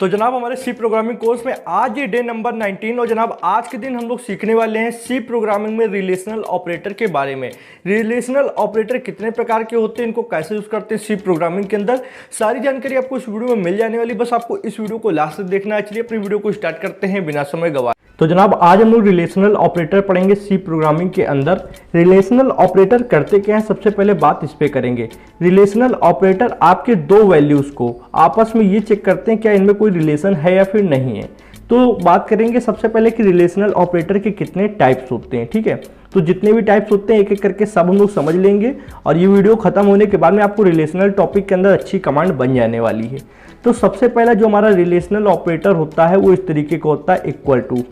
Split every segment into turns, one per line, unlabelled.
तो जनाब हमारे सी प्रोग्रामिंग कोर्स में आज ये डे नंबर 19 और जनाब आज के दिन हम लोग सीखने वाले हैं सी प्रोग्रामिंग में रिलेशनल ऑपरेटर के बारे में। रिलेशनल ऑपरेटर कितने प्रकार के होते हैं, इनको कैसे यूज करते हैं सी प्रोग्रामिंग के अंदर, सारी जानकारी आपको इस वीडियो में मिल जाने वाली। बस आपको इस वीडियो को लास्ट तक देखना है। चलिए अपनी वीडियो को स्टार्ट करते हैं बिना समय गवाए। तो जनाब आज हम लोग रिलेशनल ऑपरेटर पढ़ेंगे सी प्रोग्रामिंग के अंदर। रिलेशनल ऑपरेटर करते क्या है, सबसे पहले बात इस पे करेंगे। रिलेशनल ऑपरेटर आपके दो वैल्यूज को आपस में ये चेक करते हैं क्या इनमें कोई रिलेशन है या फिर नहीं है। तो बात करेंगे सबसे पहले कि रिलेशनल ऑपरेटर के कितने टाइप्स होते हैं। ठीक है, तो जितने भी टाइप्स होते हैं एक एक करके सब हम लोग समझ लेंगे और ये वीडियो खत्म होने के बाद में आपको रिलेशनल टॉपिक के अंदर अच्छी कमांड बन जाने वाली है। तो सबसे पहला जो हमारा रिलेशनल ऑपरेटर होता है वो इस तरीके का होता है इक्वल टू।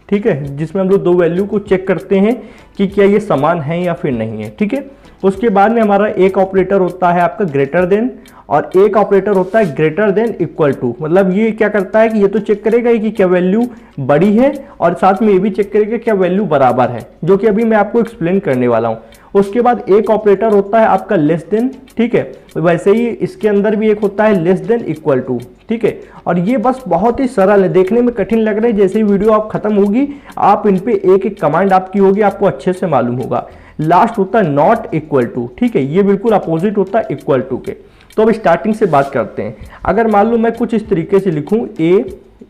ठीक है, जिसमें हम लोग दो वैल्यू को चेक करते हैं कि क्या ये समान है या फिर नहीं है। ठीक है, उसके बाद में हमारा एक ऑपरेटर होता है आपका ग्रेटर देन और एक ऑपरेटर होता है ग्रेटर देन इक्वल टू। मतलब ये क्या करता है कि ये तो चेक करेगा कि क्या वैल्यू बड़ी है और साथ में ये भी चेक करेगा क्या वैल्यू बराबर है, जो कि अभी मैं आपको एक्सप्लेन करने वाला हूँ। उसके बाद एक ऑपरेटर होता है आपका लेस देन। ठीक है, वैसे ही इसके अंदर भी एक होता है लेस देन इक्वल टू। ठीक है, और ये बस बहुत ही सरल है, देखने में कठिन लग रहे हैं। जैसे ही वीडियो आप खत्म होगी आप इन पे एक एक कमांड आपकी होगी, आपको अच्छे से मालूम होगा। लास्ट होता है नॉट इक्वल टू। ठीक है, ये बिल्कुल अपोजिट होता है इक्वल टू के। तो अब स्टार्टिंग से बात करते हैं। अगर मान लो मैं कुछ इस तरीके से लिखूं a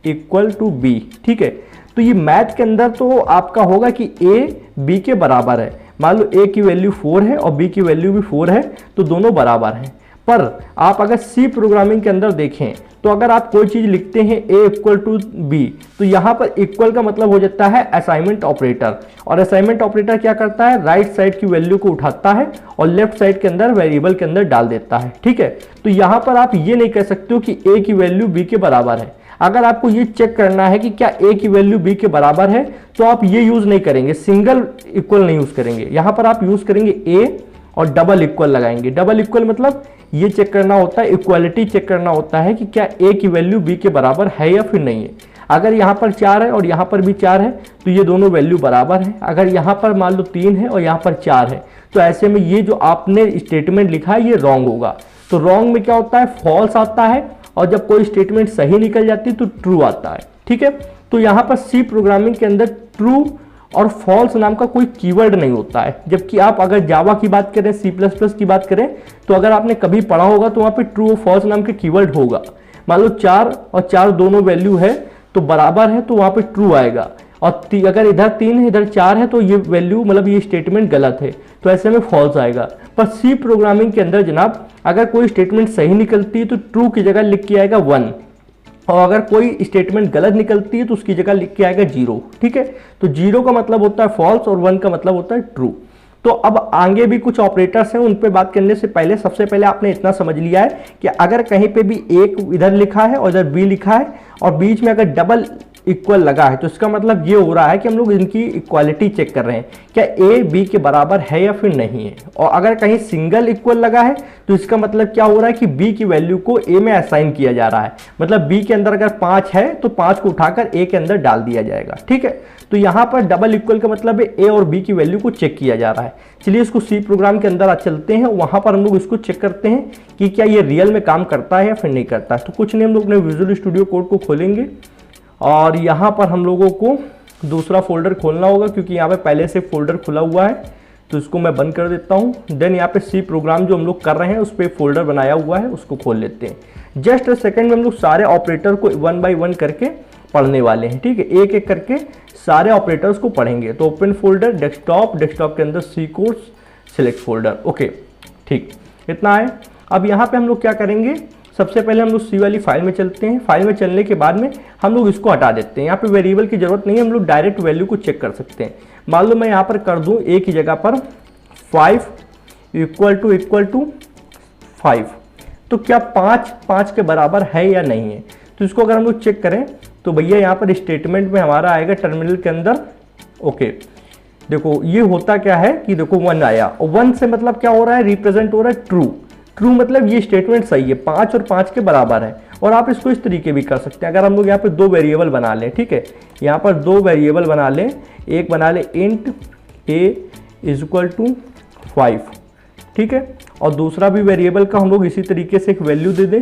इक्वल टू बी, ठीक है, तो ये मैथ के अंदर तो आपका होगा कि a b के बराबर है। मान लो a की वैल्यू 4 है और b की वैल्यू भी 4 है, तो दोनों बराबर हैं। पर आप अगर सी प्रोग्रामिंग के अंदर देखें तो अगर आप कोई चीज लिखते हैं a इक्वल टू बी, तो यहां पर इक्वल का मतलब हो जाता है असाइनमेंट ऑपरेटर। और असाइनमेंट ऑपरेटर क्या करता है, राइट साइड की वैल्यू को उठाता है और लेफ्ट साइड के अंदर वेरिएबल के अंदर डाल देता है। ठीक है, तो यहां पर आप ये नहीं कह सकते हो कि a की वैल्यू b के बराबर है। अगर आपको ये चेक करना है कि क्या a की वैल्यू b के बराबर है तो आप ये यूज नहीं करेंगे, सिंगल इक्वल नहीं यूज करेंगे। यहां पर आप यूज करेंगे a और डबल इक्वल लगाएंगे। डबल इक्वल मतलब ये चेक करना होता है, इक्वालिटी चेक करना होता है कि क्या a की वैल्यू b के बराबर है या फिर नहीं है। अगर यहाँ पर 4 है और यहाँ पर भी 4 है तो ये दोनों वैल्यू बराबर है। अगर यहाँ पर मान लो 3 है और यहाँ पर 4 है तो ऐसे में ये जो आपने स्टेटमेंट लिखा है ये रॉन्ग होगा। तो रॉन्ग में क्या होता है, फॉल्स आता है, और जब कोई स्टेटमेंट सही निकल जाती है तो ट्रू आता है। ठीक है, तो यहाँ पर सी प्रोग्रामिंग के अंदर ट्रू और फॉल्स नाम का कोई कीवर्ड नहीं होता है। जबकि आप अगर जावा की बात करें, सी प्लस प्लस की बात करें, तो अगर आपने कभी पढ़ा होगा तो वहाँ पे ट्रू और फॉल्स नाम के कीवर्ड होगा। मान लो 4 और 4 दोनों वैल्यू है तो बराबर है तो वहाँ पे ट्रू आएगा, और अगर इधर 3 है इधर 4 है तो ये वैल्यू मतलब ये स्टेटमेंट गलत है, तो ऐसे में फॉल्स आएगा। पर सी प्रोग्रामिंग के अंदर जनाब अगर कोई स्टेटमेंट सही निकलती है तो ट्रू की जगह लिख के आएगा 1, और अगर कोई स्टेटमेंट गलत निकलती है तो उसकी जगह लिख के आएगा 0। ठीक है, तो 0 का मतलब होता है फॉल्स और 1 का मतलब होता है ट्रू। तो अब आगे भी कुछ ऑपरेटर्स हैं, उन पे बात करने से पहले सबसे पहले आपने इतना समझ लिया है कि अगर कहीं पे भी एक इधर लिखा है और इधर बी लिखा है और बीच में अगर डबल इक्वल लगा है तो इसका मतलब ये हो रहा है कि हम लोग इनकी इक्वालिटी चेक कर रहे हैं, क्या ए बी के बराबर है या फिर नहीं है। और अगर कहीं सिंगल इक्वल लगा है तो इसका मतलब क्या हो रहा है कि बी की वैल्यू को ए में असाइन किया जा रहा है। मतलब बी के अंदर अगर 5 है तो 5 को उठाकर ए के अंदर डाल दिया जाएगा। ठीक है, तो यहाँ पर डबल इक्वल का मतलब है ए और बी की वैल्यू को चेक किया जा रहा है। चलिए इसको सी प्रोग्राम के अंदर चलते हैं, वहां पर हम लोग इसको चेक करते हैं कि क्या ये रियल में काम करता है या फिर नहीं करता है। तो कुछ नहीं, हम लोग अपने विजुअल स्टूडियो कोड को खोलेंगे और यहाँ पर हम लोगों को दूसरा फोल्डर खोलना होगा क्योंकि यहाँ पे पहले से फोल्डर खुला हुआ है, तो इसको मैं बंद कर देता हूँ। देन यहाँ पे सी प्रोग्राम जो हम लोग कर रहे हैं उस पर फोल्डर बनाया हुआ है, उसको खोल लेते हैं। जस्ट अ सेकेंड में हम लोग सारे ऑपरेटर को 1 बाय 1 करके पढ़ने वाले हैं। ठीक है, एक एक करके सारे ऑपरेटर्स को पढ़ेंगे। तो ओपन फोल्डर, डेस्कटॉप, डेस्कटॉप के अंदर सी कोर्स, सिलेक्ट फोल्डर। ओके, ठीक, इतना है। अब यहाँ पे हम लोग क्या करेंगे, सबसे पहले हम लोग सी वाली फाइल में चलते हैं। फाइल में चलने के बाद में हम लोग इसको हटा देते हैं। यहाँ पे वेरिएबल की जरूरत नहीं है, हम लोग डायरेक्ट वैल्यू को चेक कर सकते हैं। मान लो मैं यहाँ पर कर दूँ ए की जगह पर 5 इक्वल टू 5, तो क्या 5 के बराबर है या नहीं है। तो इसको अगर हम लोग चेक करें तो भैया यहाँ पर स्टेटमेंट में हमारा आएगा टर्मिनल के अंदर। ओके, देखो ये होता क्या है कि देखो 1 आया, और 1 से मतलब क्या हो रहा है, रिप्रेजेंट हो रहा है ट्रू। ट्रू मतलब ये स्टेटमेंट सही है, 5 और 5 के बराबर है। और आप इसको इस तरीके भी कर सकते हैं, अगर हम लोग यहाँ पे 2 वेरिएबल बना लें। ठीक है, यहाँ पर 2 वेरिएबल बना लें, एक बना लें int a is equal to 5। ठीक है, और दूसरा भी वेरिएबल का हम लोग इसी तरीके से एक वैल्यू दे दें,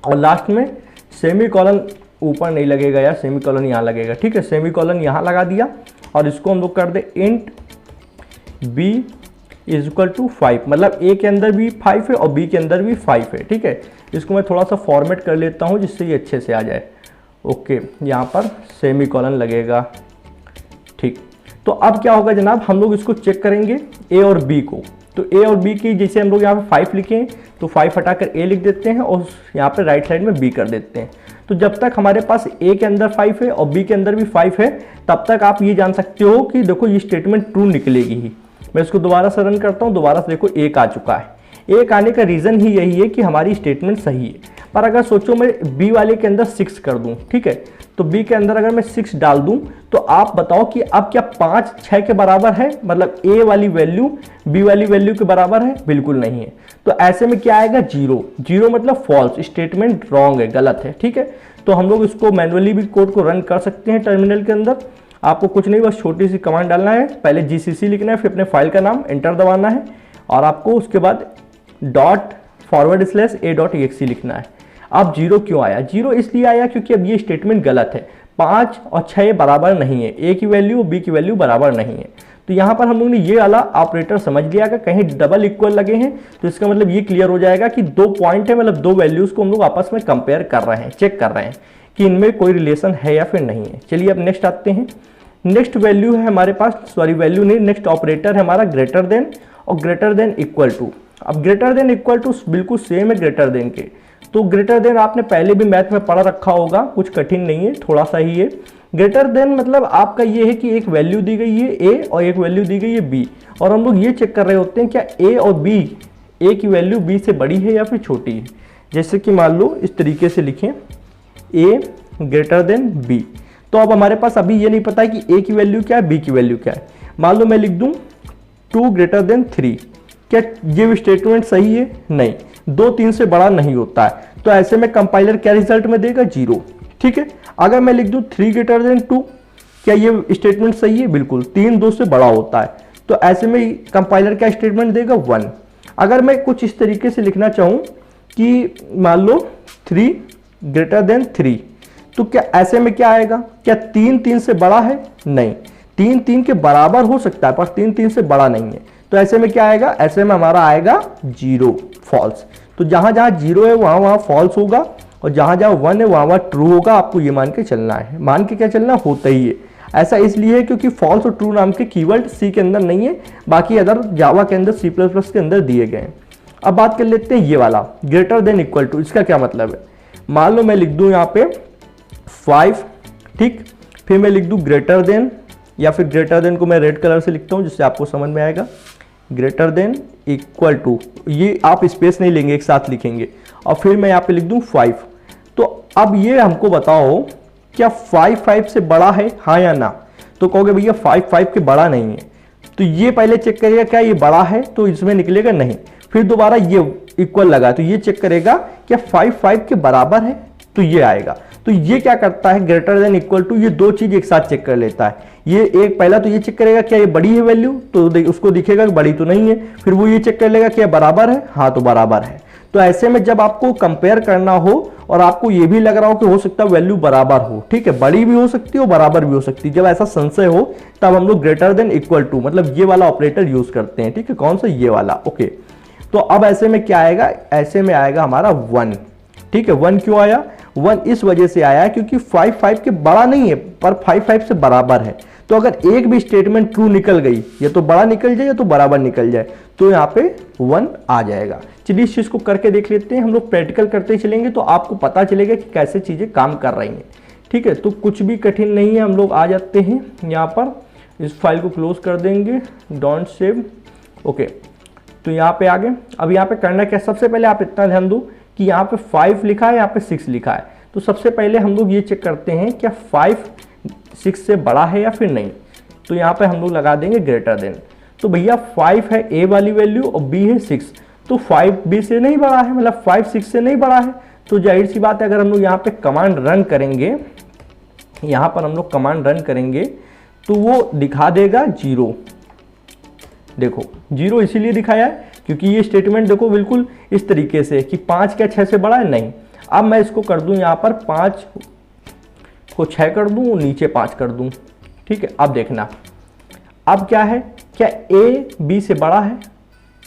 और लास्ट में सेमी कॉलन ऊपर नहीं लगेगा यार, सेमी कॉलन यहाँ लगेगा, ठीक है। सेमी कॉलन यहाँ लगा दिया और इसको हम लोग कर दे and b is equal to 5, मतलब a के अंदर भी 5 है और b के अंदर भी 5 है, ठीक है। इसको मैं थोड़ा सा फॉर्मेट कर लेता हूँ जिससे ये अच्छे से आ जाए। ओके, यहाँ पर सेमी कॉलन लगेगा, ठीक। तो अब क्या होगा जनाब, हम लोग इसको चेक करेंगे a और b को। तो a और b की जैसे हम लोग यहाँ पे 5 लिखे हैं तो 5 हटाकर a लिख देते हैं और यहाँ पे राइट साइड में b कर देते हैं। तो जब तक हमारे पास a के अंदर 5 है और b के अंदर भी 5 है, तब तक आप ये जान सकते हो कि देखो ये स्टेटमेंट ट्रू निकलेगी ही। मैं इसको दोबारा से रन करता हूँ, दोबारा से देखो 1 आ चुका है। 1 आने का रीज़न ही यही है कि हमारी स्टेटमेंट सही है। पर अगर सोचो मैं b वाले के अंदर 6 कर दूँ, ठीक है, तो b के अंदर अगर मैं 6 डाल दूँ तो आप बताओ कि अब क्या 5 6 के बराबर है, मतलब a वाली वैल्यू b वाली वैल्यू के बराबर है? बिल्कुल नहीं है। तो ऐसे में क्या आएगा? 0। 0 मतलब फॉल्स, स्टेटमेंट रॉन्ग है, गलत है, ठीक है। तो हम लोग इसको मैनुअली भी कोड को रन कर सकते हैं टर्मिनल के अंदर। आपको कुछ नहीं, बस छोटी सी कमांड डालना है, पहले जीसीसी लिखना है, फिर अपने फाइल का नाम एंटर दबाना है और आपको उसके बाद ./a.exe लिखना है। अब 0 क्यों आया? 0 इसलिए आया क्योंकि अब ये स्टेटमेंट गलत है। 5 और 6 बराबर नहीं है, a की वैल्यू और b की वैल्यू बराबर नहीं है। तो यहाँ पर हम लोग ने ये वाला ऑपरेटर समझ लिया कि कहीं डबल इक्वल लगे हैं तो इसका मतलब ये क्लियर हो जाएगा कि 2 पॉइंट है, मतलब 2 वैल्यूज को हम लोग आपस में कंपेयर कर रहे हैं, चेक कर रहे हैं कि इनमें कोई रिलेशन है या फिर नहीं है। चलिए अब नेक्स्ट आते हैं। नेक्स्ट वैल्यू है हमारे पास, सॉरी वैल्यू नहीं, नेक्स्ट ऑपरेटर है हमारा ग्रेटर देन और ग्रेटर देन इक्वल टू। अब ग्रेटर देन इक्वल टू बिल्कुल सेम है ग्रेटर देन के। तो ग्रेटर देन आपने पहले भी मैथ में पढ़ा रखा होगा, कुछ कठिन नहीं है, थोड़ा सा ही है। ग्रेटर देन मतलब आपका ये है कि एक वैल्यू दी गई है a और एक वैल्यू दी गई है b, और हम लोग ये चेक कर रहे होते हैं क्या a और b, a की वैल्यू b से बड़ी है या फिर छोटी है। जैसे कि मान लो इस तरीके से लिखें a ग्रेटर देन b। तो अब हमारे पास अभी ये नहीं पता है कि a की वैल्यू क्या है, b की वैल्यू क्या है। मान लो मैं लिख दूं 2 ग्रेटर देन 3, क्या ये स्टेटमेंट सही है? नहीं, 2 3 से बड़ा नहीं होता है। तो ऐसे में कंपाइलर क्या रिजल्ट में देगा? 0, ठीक है। अगर मैं लिख दूं 3 ग्रेटर देन 2, क्या ये स्टेटमेंट सही है? बिल्कुल, 3 2 से बड़ा होता है। तो ऐसे में कंपाइलर क्या स्टेटमेंट देगा? 1। अगर मैं कुछ इस तरीके से लिखना चाहूँ कि मान लो 3 ग्रेटर देन 3, तो क्या ऐसे में क्या आएगा? क्या 3 3 से बड़ा है? नहीं, 3 3 के बराबर हो सकता है पर 3 3 से बड़ा नहीं है। तो ऐसे में क्या आएगा? ऐसे में हमारा आएगा 0, फॉल्स। तो जहां जहां 0 है वहां वहां फॉल्स होगा और जहां जहां 1 है वहां वहां ट्रू होगा। आपको ये मान के चलना है, मान के क्या चलना, होता ही है। ऐसा इसलिए है क्योंकि फॉल्स और ट्रू नाम के कीवर्ड सी के अंदर नहीं है, बाकी अदर जावा के अंदर सी प्लस प्लस के अंदर दिए गए हैं। अब बात कर लेते हैं ये वाला ग्रेटर देन इक्वल टू। इसका क्या मतलब है? मान लो मैं लिख दूं यहाँ पे 5, ठीक, फिर मैं लिख दूं ग्रेटर देन, या फिर ग्रेटर देन को मैं रेड कलर से लिखता हूं जिससे आपको समझ में आएगा, ग्रेटर देन इक्वल टू, ये आप स्पेस नहीं लेंगे, एक साथ लिखेंगे, और फिर मैं यहाँ पे लिख दूं 5। तो अब ये हमको बताओ क्या 5 5 से बड़ा है, हाँ या ना? तो कहोगे भैया 5 5 के बड़ा नहीं है, तो ये पहले चेक करेगा क्या ये बड़ा है, तो इसमें निकलेगा नहीं। फिर दोबारा ये इक्वल लगा तो ये चेक करेगा क्या 5 5 के बराबर है, तो ये आएगा। तो ये क्या करता है, ग्रेटर देन इक्वल टू, ये 2 चीज एक साथ चेक कर लेता है। ये एक पहला तो ये चेक करेगा क्या ये बड़ी है वैल्यू, तो उसको दिखेगा कि बड़ी तो नहीं है। फिर वो ये चेक कर लेगा क्या बराबर है, हाँ तो बराबर है। तो ऐसे में जब आपको कंपेयर करना हो और आपको ये भी लग रहा हो कि हो सकता है वैल्यू बराबर हो, ठीक है, बड़ी भी हो सकती है और बराबर भी हो सकती है, जब ऐसा संशय हो तब हम लोग ग्रेटर देन इक्वल टू मतलब ये वाला ऑपरेटर यूज करते हैं, ठीक है। कौन सा? ये वाला, ओके। तो अब ऐसे में क्या आएगा? ऐसे में आएगा हमारा 1, ठीक है। 1 क्यों आया? 1 इस वजह से आया क्योंकि 5 5 के बड़ा नहीं है पर 5 5 से बराबर है। तो अगर एक भी स्टेटमेंट ट्रू निकल गई, या तो बड़ा निकल जाए या तो बराबर निकल जाए, तो यहाँ पे 1 आ जाएगा। चलिए इस चीज को करके देख लेते हैं, हम लोग प्रैक्टिकल करते चलेंगे तो आपको पता चलेगा कि कैसे चीजें काम कर रही हैं, ठीक है। तो कुछ भी कठिन नहीं है, हम लोग आ जाते हैं यहाँ पर, इस फाइल को क्लोज कर देंगे, डोंट सेव, ओके। तो यहाँ पे आगे, अब यहाँ पे करना क्या, सबसे पहले आप इतना ध्यान दो कि यहाँ पे 5 लिखा है, यहाँ पे 6 लिखा है। तो सबसे पहले हम लोग ये चेक करते हैं क्या 5 6 से बड़ा है या फिर नहीं। तो यहाँ पे हम लोग लगा देंगे ग्रेटर देन। तो भैया 5 है a वाली वैल्यू और b है 6, तो 5 b से नहीं बड़ा है, मतलब 5 6 से नहीं बड़ा है। तो जाहिर सी बात है अगर हम लोग यहाँ पे कमांड रन करेंगे, यहाँ पर हम लोग कमांड रन करेंगे तो वो दिखा देगा 0। देखो 0 इसीलिए दिखाया है क्योंकि ये स्टेटमेंट देखो बिल्कुल इस तरीके से कि 5 क्या 6 से बड़ा है, नहीं। अब मैं इसको कर दूं यहाँ पर 5 को 6 कर दूं, नीचे 5 कर दूं, ठीक है। अब देखना अब क्या है, क्या ए बी से बड़ा है,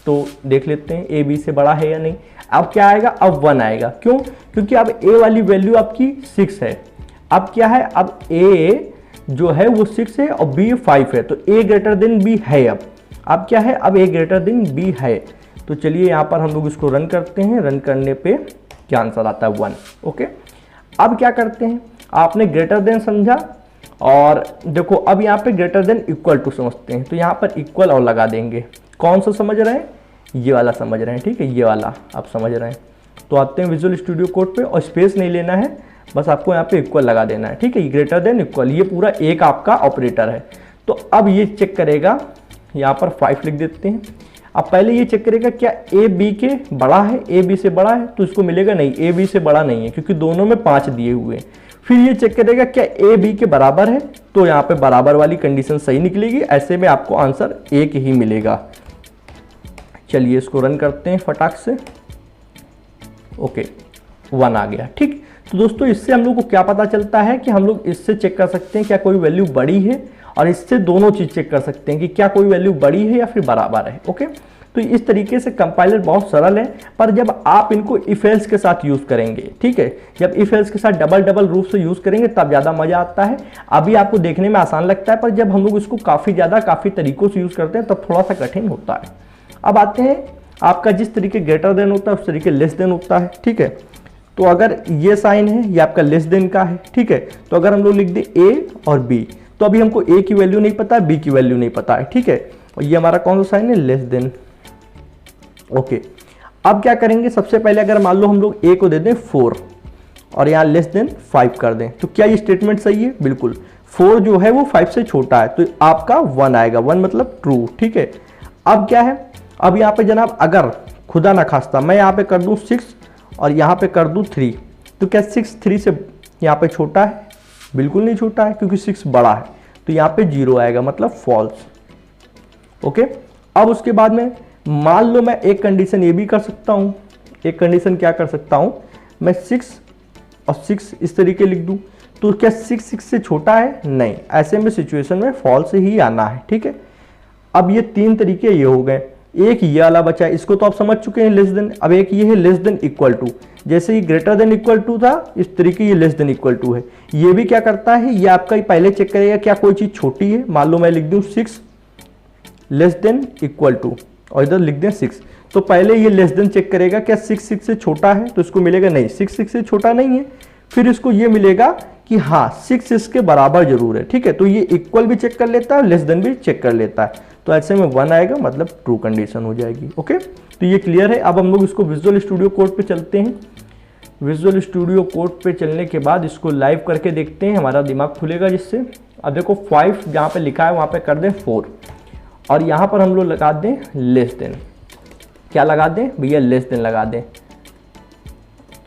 तो देख लेते हैं ए बी से बड़ा है या नहीं। अब क्या आएगा, अब 1 आएगा, क्यों, क्योंकि अब ए वाली वैल्यू आपकी 6 है। अब क्या है, अब ए जो है वो 6 है और बी 5 है, तो ए ग्रेटर देन बी है। अब क्या है, अब ए ग्रेटर देन बी है। तो चलिए यहाँ पर हम लोग इसको रन करते हैं, रन करने पे क्या आंसर आता है 1। ओके, अब क्या करते हैं, आपने ग्रेटर देन समझा और देखो अब यहाँ पे ग्रेटर देन इक्वल टू समझते हैं, तो यहाँ पर इक्वल और लगा देंगे। कौन सा समझ रहे हैं, ये वाला समझ रहे हैं, ठीक है, ये वाला आप समझ रहे हैं। तो आते हैं विजुअल स्टूडियो कोड पे और स्पेस नहीं लेना है, बस आपको यहाँ पे इक्वल लगा देना है, ठीक है, ग्रेटर देन इक्वल, ये पूरा एक आपका ऑपरेटर है। तो अब ये चेक करेगा, यहाँ पर 5 लिख देते हैं। अब पहले ये चेक करेगा क्या ए बी के बड़ा है, ए बी से बड़ा है, तो इसको मिलेगा नहीं, ए बी से बड़ा नहीं है क्योंकि दोनों में 5 दिए हुए हैं। फिर ये चेक करेगा क्या ए बी के बराबर है, तो यहाँ पे बराबर वाली कंडीशन सही निकलेगी, ऐसे में आपको आंसर 1 ही मिलेगा। चलिए इसको रन करते हैं फटाक से। ओके, 1 आ गया, ठीक। तो दोस्तों इससे हम लोग को क्या पता चलता है कि हम लोग इससे चेक कर सकते हैं क्या कोई वैल्यू बड़ी है, और इससे दोनों चीज चेक कर सकते हैं कि क्या कोई वैल्यू बड़ी है या फिर बराबर है। ओके, तो इस तरीके से कंपाइलर बहुत सरल है, पर जब आप इनको इफ एल्स के साथ यूज करेंगे, ठीक है, जब इफ एल्स के साथ डबल रूप से यूज करेंगे तब ज्यादा मजा आता है। अभी आपको देखने में आसान लगता है, पर जब हम लोग इसको काफी तरीकों से यूज करते हैं तब थोड़ा सा कठिन होता है। अब आते हैं, आपका जिस तरीके ग्रेटर देन होता है उस तरीके लेस देन होता है, ठीक है। तो अगर ये साइन है, ये आपका लेस देन का है, ठीक है। तो अगर हम लोग लिख दे ए और बी, तो अभी हमको ए की वैल्यू नहीं पता है, बी की वैल्यू नहीं पता है, ठीक है। और ये हमारा कौन सा साइन है, लेस देन। ओके, अब क्या करेंगे, सबसे पहले अगर मान लो हम लोग ए को दे दें 4 और यहाँ लेस देन 5 कर दें, तो क्या ये स्टेटमेंट सही है, बिल्कुल। 4 जो है वो 5 से छोटा है, तो आपका 1 आएगा, 1 मतलब ट्रू, ठीक है। अब क्या है, अब यहाँ पे जनाब अगर खुदा ना खास्ता मैं यहाँ पे कर दूं 6 और यहाँ पे कर दूं 3, तो क्या 6 3 से यहाँ पे छोटा है, बिल्कुल नहीं छोटा है क्योंकि 6 बड़ा है, तो यहाँ पे 0 आएगा, मतलब फॉल्स। ओके, अब उसके बाद में मान लो मैं एक कंडीशन ये भी कर सकता हूँ, एक कंडीशन क्या कर सकता हूँ, मैं 6 और 6 इस तरीके लिख दूँ, तो क्या 6 से छोटा है, नहीं, ऐसे में सिचुएशन में फॉल्स ही आना है, ठीक है। अब ये 3 तरीके ये हो गए, एक ये वाला बचा है, इसको तो आप समझ चुके हैं, लेस देन। अब एक ये है लेस देन इक्वल टू, जैसे ये ग्रेटर देन इक्वल टू था, इस तरीके ये लेस देन इक्वल टू है। ये भी क्या करता है, ये आपका पहले चेक करेगा क्या कोई चीज छोटी है, मान लो मैं लिख दूं 6 लेस देन इक्वल टू और इधर लिख दें 6, तो पहले ये लेस देन चेक करेगा क्या 6 से छोटा है, तो इसको मिलेगा नहीं, 6 से छोटा नहीं है। फिर इसको ये मिलेगा कि हाँ 6 इसके बराबर जरूर है, ठीक है। तो ये इक्वल भी चेक कर लेता है, लेस देन भी चेक कर लेता है, तो ऐसे में 1 आएगा, मतलब ट्रू कंडीशन हो जाएगी। ओके, तो ये क्लियर है। अब हम लोग इसको विजुअल स्टूडियो कोड पे चलते हैं। विजुअल स्टूडियो कोड पे चलने के बाद इसको लाइव करके देखते हैं, हमारा दिमाग खुलेगा जिससे। अब देखो 5 जहाँ पे लिखा है वहाँ पे कर दें 4 और यहाँ पर हम लोग लगा दें लेस देन। क्या लगा दें भैया, लेस देन लगा दें।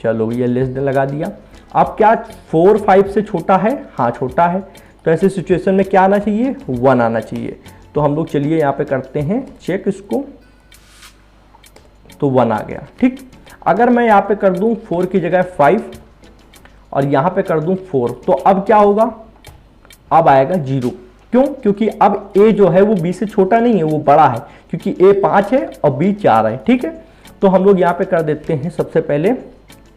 चलो भैया लेस देन लगा दिया। अब क्या 4 5 से छोटा है, हाँ छोटा है, तो ऐसे सिचुएशन में क्या आना चाहिए, 1 आना चाहिए। तो हम लोग चलिए यहाँ पे करते हैं चेक इसको, तो 1 आ गया, ठीक। अगर मैं यहाँ पे कर दूं 4 की जगह 5 और यहाँ पे कर दूं 4, तो अब क्या होगा, अब आएगा 0। क्यों, क्योंकि अब a जो है वो b से छोटा नहीं है, वो बड़ा है, क्योंकि a 5 है और b 4 है, ठीक है। तो हम लोग यहाँ पे कर देते हैं, सबसे पहले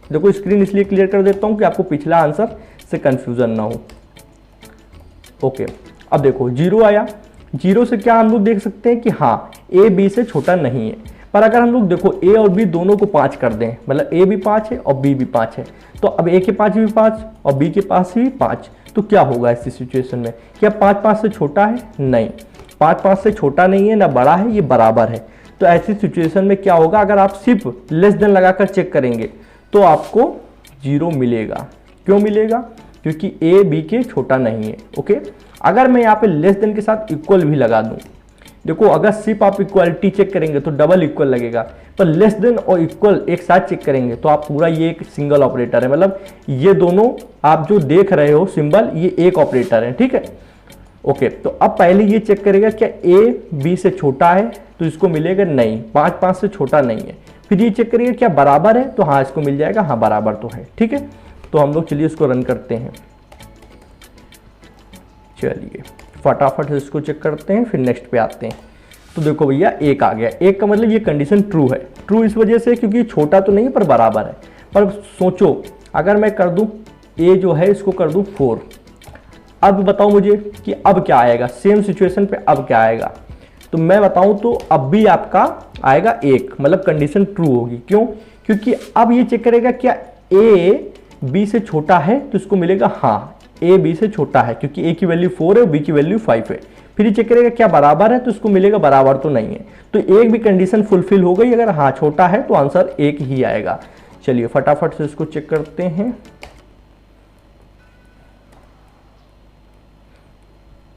देखो स्क्रीन इसलिए क्लियर कर देता हूँ कि आपको पिछला आंसर से कंफ्यूजन ना हो। ओके, अब देखो 0 आया, 0 से क्या हम लोग देख सकते हैं कि हाँ a b से छोटा नहीं है। पर अगर हम लोग देखो a और b दोनों को 5 कर दें, मतलब a भी 5 है और b भी 5 है, तो अब a के पास भी 5 और b के पास भी 5, तो क्या होगा ऐसी सिचुएशन में, क्या 5 5 से छोटा है, नहीं, 5 5 से छोटा नहीं है ना बड़ा है, ये बराबर है। तो ऐसी सिचुएशन में क्या होगा, अगर आप सिर्फ लेस देन लगाकर चेक करेंगे तो आपको 0 मिलेगा। क्यों मिलेगा, क्योंकि a b के छोटा नहीं है। ओके, अगर मैं यहाँ पे लेस देन के साथ इक्वल भी लगा दूं, देखो अगर सिर्फ आप इक्वालिटी चेक करेंगे तो डबल इक्वल लगेगा, पर लेस देन और इक्वल एक साथ चेक करेंगे तो आप पूरा, ये एक सिंगल ऑपरेटर है, मतलब ये दोनों आप जो देख रहे हो सिंबल, ये एक ऑपरेटर है, ठीक है। ओके, तो अब पहले ये चेक करेगा क्या a b से छोटा है, तो इसको मिलेगा नहीं, 5 5 से छोटा नहीं है, फिर ये चेक करिए क्या बराबर है, तो हाँ इसको मिल जाएगा, हाँ बराबर तो है। ठीक है, तो हम लोग चलिए इसको रन करते हैं। चलिए फटाफट से इसको चेक करते हैं, फिर नेक्स्ट पे आते हैं। तो देखो भैया 1 आ गया। 1 का मतलब ये कंडीशन ट्रू है। ट्रू इस वजह से क्योंकि छोटा तो नहीं है पर बराबर है। पर सोचो अगर मैं कर दूं a जो है इसको कर दूं 4, अब बताओ मुझे कि अब क्या आएगा, सेम सिचुएशन पे अब क्या आएगा। तो मैं बताऊं तो अब भी आपका आएगा 1, मतलब कंडीशन ट्रू होगी। क्यों? क्योंकि अब ये चेक करेगा क्या a b से छोटा है, तो इसको मिलेगा हाँ a b से छोटा है, क्योंकि a की वैल्यू 4 है और b की वैल्यू 5 है। फिर ये चेक करेगा क्या बराबर है, तो इसको मिलेगा बराबर तो नहीं है। तो एक भी कंडीशन फुलफिल हो गई, अगर हाँ छोटा है तो आंसर 1 ही आएगा। चलिए फटाफट से इसको चेक करते हैं।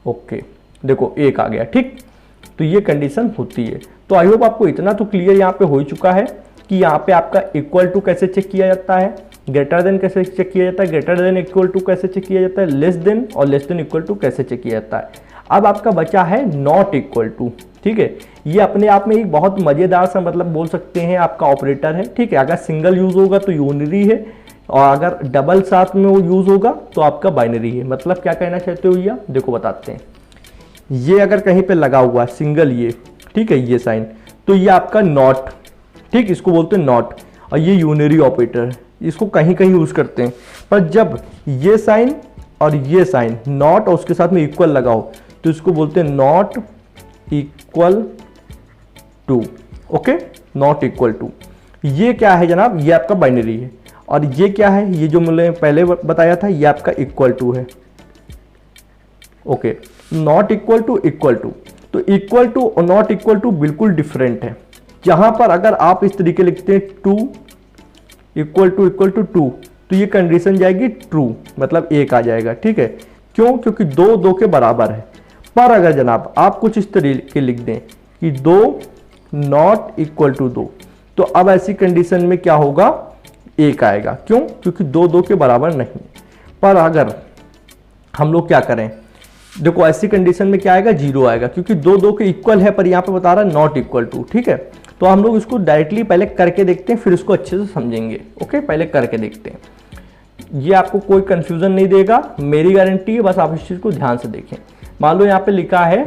ओके देखो 1 आ गया। ठीक, तो ये कंडीशन होती है। तो आई होप आपको इतना तो क्लियर यहाँ पे हो चुका है कि यहाँ पे आपका इक्वल टू कैसे चेक किया जाता है, ग्रेटर देन कैसे चेक किया जाता है, ग्रेटर देन इक्वल टू कैसे चेक किया जाता है, लेस देन और लेस देन इक्वल टू कैसे चेक किया जाता है। अब आपका बचा है नॉट इक्वल टू। ठीक है, ये अपने आप में एक बहुत मजेदार सा मतलब बोल सकते हैं आपका ऑपरेटर है। ठीक है, अगर सिंगल यूज होगा तो यूनिरी है, और अगर डबल साथ में वो यूज होगा तो आपका बाइनरी है। मतलब क्या कहना चाहते हो भैया, देखो बताते हैं। ये अगर कहीं पे लगा हुआ है सिंगल ये, ठीक है ये साइन, तो ये आपका नॉट, ठीक इसको बोलते हैं नॉट, और ये यूनिरी ऑपरेटर है, इसको कहीं कहीं यूज करते हैं। पर जब ये साइन और ये साइन नॉट और उसके साथ में इक्वल लगाओ तो इसको बोलते हैं not equal to. Okay, not equal to. ये क्या है जनाब, ये आपका बाइनरी है। और ये क्या है, ये जो मैंने पहले बताया था ये आपका इक्वल टू है। Okay, not equal to equal to, तो इक्वल टू और नॉट इक्वल टू बिल्कुल डिफरेंट है। जहां पर अगर आप इस तरीके लिखते हैं टू इक्वल टू टू, तो ये कंडीशन जाएगी ट्रू, मतलब 1 आ जाएगा। ठीक है, क्यों? क्योंकि 2 2 के बराबर है। पर अगर जनाब आप कुछ इस तरीके लिख दें कि 2 नॉट इक्वल टू 2, तो अब ऐसी कंडीशन में क्या होगा, 1 आएगा। क्यों? क्योंकि 2 2 के बराबर नहीं। पर अगर हम लोग क्या करें, देखो ऐसी कंडीशन में क्या आएगा, 0 आएगा, क्योंकि 2 2 के इक्वल है, पर यहाँ पे बता रहा है नॉट इक्वल टू। ठीक है, तो हम लोग इसको डायरेक्टली पहले करके देखते हैं, फिर इसको अच्छे से समझेंगे। ओके, पहले करके देखते हैं। ये आपको कोई कंफ्यूजन नहीं देगा, मेरी गारंटी है, बस आप इस चीज़ को ध्यान से देखें। मान लो यहाँ पे लिखा है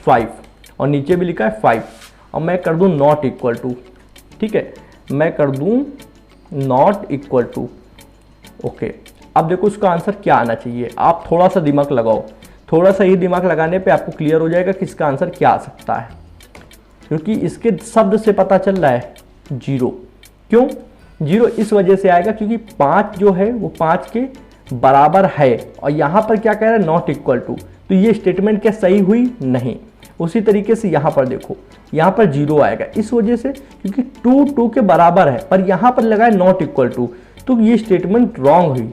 5 और नीचे भी लिखा है 5, और मैं कर दूँ नॉट इक्वल टू। ठीक है, मैं कर दूँ नॉट इक्वल टू। ओके, अब देखो इसका आंसर क्या आना चाहिए। आप थोड़ा सा दिमाग लगाओ, थोड़ा सा ही दिमाग लगाने पे आपको क्लियर हो जाएगा कि इसका आंसर क्या आ सकता है, क्योंकि इसके शब्द से पता चल रहा है 0। क्यों 0? इस वजह से आएगा क्योंकि 5 जो है वो 5 के बराबर है, और यहाँ पर क्या कह रहा है, नॉट इक्वल टू। तो ये स्टेटमेंट क्या सही हुई? नहीं। उसी तरीके से यहाँ पर देखो, यहाँ पर 0 आएगा इस वजह से क्योंकि 2 2 के बराबर है, पर यहाँ पर लगा है नॉट इक्वल टू, तो ये स्टेटमेंट रॉन्ग हुई।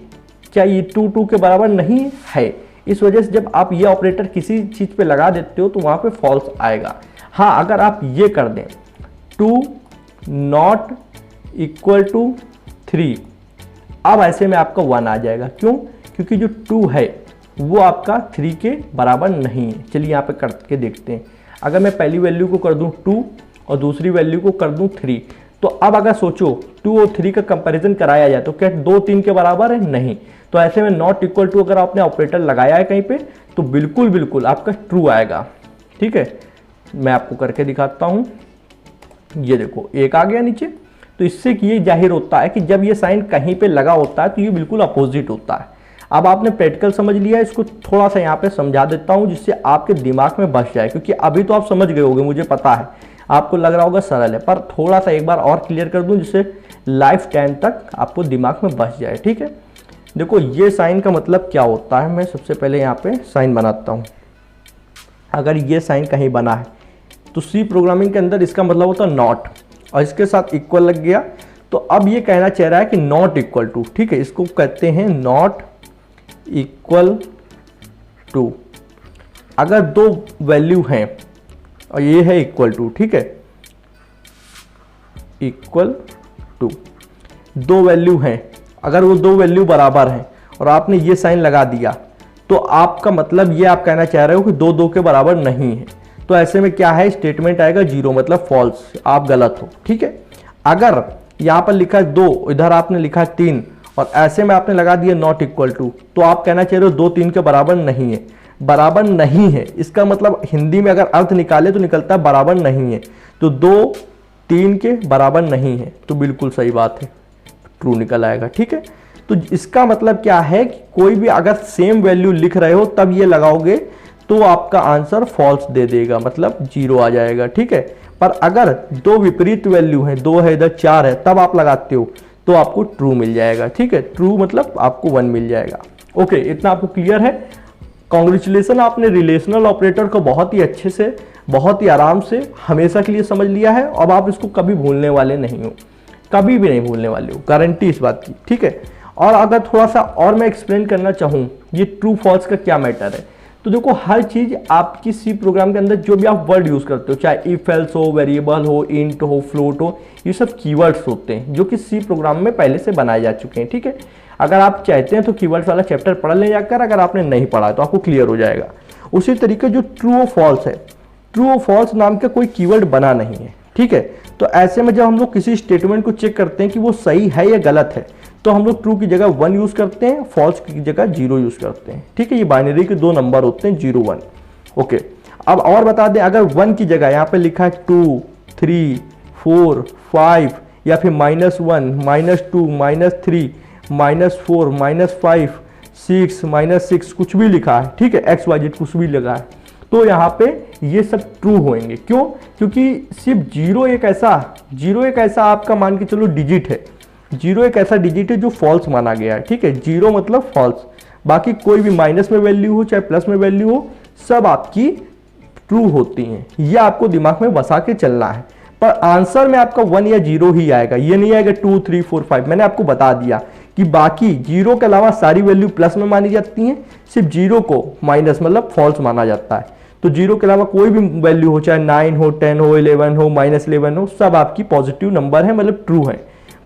क्या ये 2 2 के बराबर नहीं है? इस वजह से जब आप ये ऑपरेटर किसी चीज़ पे लगा देते हो तो वहाँ पे फॉल्स आएगा। हाँ, अगर आप ये कर दें 2 नॉट इक्वल टू 3, अब ऐसे में आपका 1 आ जाएगा। क्यों? क्योंकि जो 2 है वो आपका 3 के बराबर नहीं है। चलिए यहाँ पे करके देखते हैं। अगर मैं पहली वैल्यू को कर दूं 2 और दूसरी वैल्यू को कर दूं 3, तो अब अगर सोचो 2 और 3 का कंपैरिजन कराया जाए तो क्या 2 3 के बराबर है? नहीं। तो ऐसे में नॉट इक्वल टू अगर आपने ऑपरेटर लगाया है कहीं पे तो बिल्कुल बिल्कुल आपका ट्रू आएगा। ठीक है, मैं आपको करके दिखाता हूँ। ये देखो 1 आ गया नीचे। तो इससे कि ये जाहिर होता है कि जब ये साइन कहीं पे लगा होता है तो ये बिल्कुल अपोजिट होता है। अब आपने प्रैक्टिकल समझ लिया, इसको थोड़ा सा यहाँ पे समझा देता हूँ जिससे आपके दिमाग में बस जाए, क्योंकि अभी तो आप समझ गए होगे, मुझे पता है आपको लग रहा होगा सरल है, पर थोड़ा सा एक बार और क्लियर कर दूँ जिससे लाइफ टाइम तक आपको दिमाग में बस जाए। ठीक है, देखो ये साइन का मतलब क्या होता है, मैं सबसे पहले यहाँ पे साइन बनाता हूँ। अगर ये साइन कहीं बना है तो सी प्रोग्रामिंग के अंदर इसका मतलब होता है नॉट, और इसके साथ इक्वल लग गया। तो अब ये कहना चाह रहा है कि नॉट इक्वल टू। ठीक है, इसको कहते हैं नॉट इक्वल टू। अगर 2 वैल्यू हैं और ये है इक्वल टू, ठीक है, इक्वल टू 2 वैल्यू हैं, अगर वो 2 वैल्यू बराबर हैं और आपने ये साइन लगा दिया तो आपका मतलब ये आप कहना चाह रहे हो कि 2 2 के बराबर नहीं है। तो ऐसे में क्या है, स्टेटमेंट आएगा 0, मतलब फॉल्स, आप गलत हो। ठीक है, अगर यहाँ पर लिखा है 2, इधर आपने लिखा है 3 और ऐसे में आपने लगा दिया नॉट इक्वल टू, तो आप कहना चाह रहे हो 2 3 के बराबर नहीं है। बराबर नहीं है इसका मतलब हिंदी में अगर अर्थ निकाले तो निकलता है बराबर नहीं है। तो 2 3 के बराबर नहीं है, तो बिल्कुल सही बात है, ट्रू निकल आएगा। ठीक है, तो इसका मतलब क्या है कि कोई भी अगर सेम वैल्यू लिख रहे हो तब ये लगाओगे तो आपका आंसर फॉल्स दे देगा, मतलब 0 आ जाएगा। ठीक है, पर अगर 2 विपरीत वैल्यू है, 2 है इधर 4 है, तब आप लगाते हो तो आपको ट्रू मिल जाएगा। ठीक है, ट्रू मतलब आपको 1 मिल जाएगा। ओके, इतना आपको क्लियर है। कॉन्ग्रेचुलेसन, आपने रिलेशनल ऑपरेटर को बहुत ही अच्छे से, बहुत ही आराम से हमेशा के लिए समझ लिया है। अब आप इसको कभी भूलने वाले नहीं हो, कभी भी नहीं भूलने वाले हो, गारंटी इस बात की। ठीक है, और अगर थोड़ा सा और मैं एक्सप्लेन करना चाहूँ ये ट्रू फॉल्स का क्या मैटर है, तो देखो हर चीज़ आपकी सी प्रोग्राम के अंदर जो भी आप वर्ड यूज़ करते हो, चाहे इफ एल्स हो, वेरिएबल हो, इंट हो, फ्लोट हो, ये सब कीवर्ड्स होते हैं जो कि सी प्रोग्राम में पहले से बनाए जा चुके हैं। ठीक है, अगर आप चाहते हैं तो कीवर्ड्स वाला चैप्टर पढ़ लें जाकर, अगर आपने नहीं पढ़ा तो आपको क्लियर हो जाएगा। उसी तरीके जो ट्रू और फॉल्स है, ट्रू और फॉल्स नाम का कोई कीवर्ड बना नहीं है। ठीक है, तो ऐसे में जब हम लोग किसी स्टेटमेंट को चेक करते हैं कि वो सही है या गलत है, तो हम लोग ट्रू की जगह 1 यूज़ करते हैं, फॉल्स की जगह 0 यूज़ करते हैं। ठीक है, ये बाइनरी के 2 नंबर होते हैं 0 1। ओके, अब और बता दें, अगर 1 की जगह यहाँ पे लिखा है 2 3 4 5 या फिर -1 -2 -3 -4 -5 6 -6 कुछ भी लिखा है, ठीक है, XYZ कुछ भी लगा है, तो यहाँ पे ये सब ट्रू होंगे। क्यों? क्योंकि सिर्फ 0 एक ऐसा आपका मान के चलो डिजिट है, 0 एक ऐसा डिजिट है जो फॉल्स माना गया है। ठीक है, 0 मतलब फॉल्स, बाकी कोई भी माइनस में वैल्यू हो चाहे प्लस में वैल्यू हो, सब आपकी ट्रू होती हैं। ये आपको दिमाग में बसा के चलना है। पर आंसर में आपका 1 या 0 ही आएगा, ये नहीं आएगा 2 3 4 5। मैंने आपको बता दिया कि बाकी 0 के अलावा सारी वैल्यू प्लस में मानी जाती हैं, सिर्फ 0 को माइनस मतलब फॉल्स माना जाता है। तो 0 के अलावा कोई भी वैल्यू हो, चाहे 9 हो, 10 हो, 11 हो, -11 हो, सब आपकी पॉजिटिव नंबर है, मतलब ट्रू है।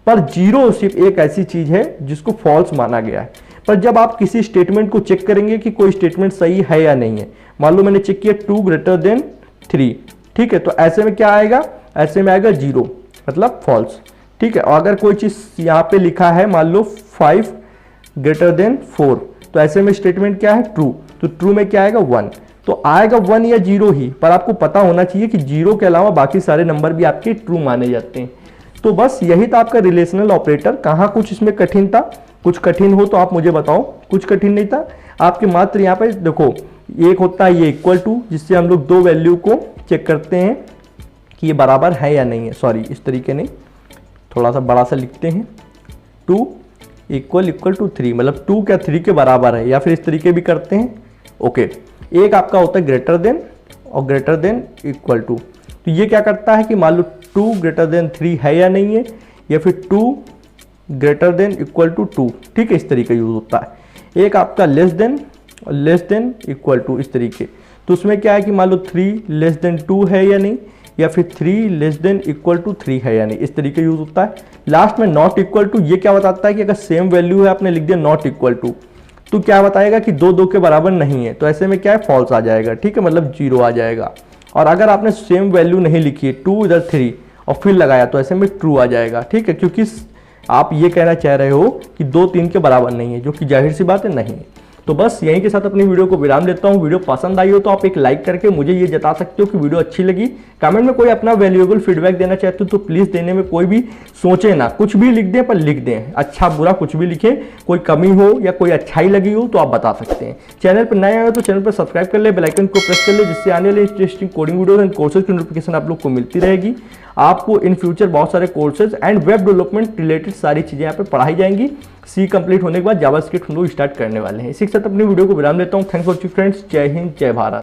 पर 0 सिर्फ एक ऐसी चीज है जिसको फॉल्स माना गया है। पर जब आप किसी स्टेटमेंट को चेक करेंगे कि कोई स्टेटमेंट सही है या नहीं है, मान लो मैंने चेक किया 2 > 3, ठीक है, तो ऐसे में क्या आएगा, ऐसे में आएगा 0 मतलब फॉल्स। ठीक है, और अगर कोई चीज यहाँ पे लिखा है मान लो 5 > 4, तो ऐसे में स्टेटमेंट क्या है, ट्रू। तो ट्रू में क्या आएगा, 1। तो आएगा 1 या 0 ही, पर आपको पता होना चाहिए कि 0 के अलावा बाकी सारे नंबर भी आपके ट्रू माने जाते हैं। तो बस यही था आपका रिलेशनल ऑपरेटर। कहाँ कुछ इसमें कठिन था? कुछ कठिन हो तो आप मुझे बताओ। कुछ कठिन नहीं था आपके, मात्र यहाँ पे देखो एक होता है ये इक्वल टू, जिससे हम लोग 2 वैल्यू को चेक करते हैं कि ये बराबर है या नहीं है। सॉरी, इस तरीके नहीं, थोड़ा सा बड़ा सा लिखते हैं, 2 = 3, मतलब 2 क्या 3 के बराबर है, या फिर इस तरीके भी करते हैं। ओके, एक आपका होता है ग्रेटर देन और ग्रेटर देन इक्वल टू। तो ये क्या करता है कि मान लो 2 > 3 है या नहीं है, या फिर 2 > 2। ठीक है, इस तरीके यूज होता है। एक आपका लेस देन इक्वल टू, इस तरीके। तो उसमें क्या है कि मान लो 3 < 2 है या नहीं, या फिर 3 < 3 है या नहीं, इस तरीके यूज होता है। लास्ट में नॉट इक्वल टू, ये क्या बताता है कि अगर सेम वैल्यू है, आपने लिख दिया नॉट इक्वल टू, तो क्या बताएगा कि 2 के बराबर नहीं है, तो ऐसे में क्या है, फॉल्स आ जाएगा। ठीक है, मतलब 0 आ जाएगा। और अगर आपने सेम वैल्यू नहीं लिखी है, 2 इधर 3 और फिर लगाया, तो ऐसे में ट्रू आ जाएगा। ठीक है, क्योंकि आप ये कहना चाह रहे हो कि 2 3 के बराबर नहीं है, जो कि जाहिर सी बात है नहीं है। तो बस यहीं के साथ अपनी वीडियो को विराम देता हूँ। वीडियो पसंद आई हो तो आप एक लाइक करके मुझे ये जता सकते हो कि वीडियो अच्छी लगी। कमेंट में कोई अपना वैल्यूएबल फीडबैक देना चाहते हो तो प्लीज़ देने में कोई भी सोचे ना, कुछ भी लिख दें, पर लिख दें, अच्छा बुरा कुछ भी लिखें। कोई कमी हो या कोई अच्छाई लगी हो तो आप बता सकते हैं। चैनल पर नए आए हो तो चैनल पर सब्सक्राइब कर ले, बेल आइकन को प्रेस कर ले, जिससे आने वाले interesting coding videos and courses की नोटिफिकेशन आप लोग को मिलती रहेगी। आपको इन फ्यूचर बहुत सारे courses and web development related सारी चीज़ें यहाँ पे पढ़ाई जाएंगी। सी कंप्लीट होने के बाद जावास्क्रिप्ट हम लोग स्टार्ट करने वाले हैं। इसी के साथ अपनी वीडियो को विराम देता हूँ। Thanks for watching friends. जय हिंद, जय भारत।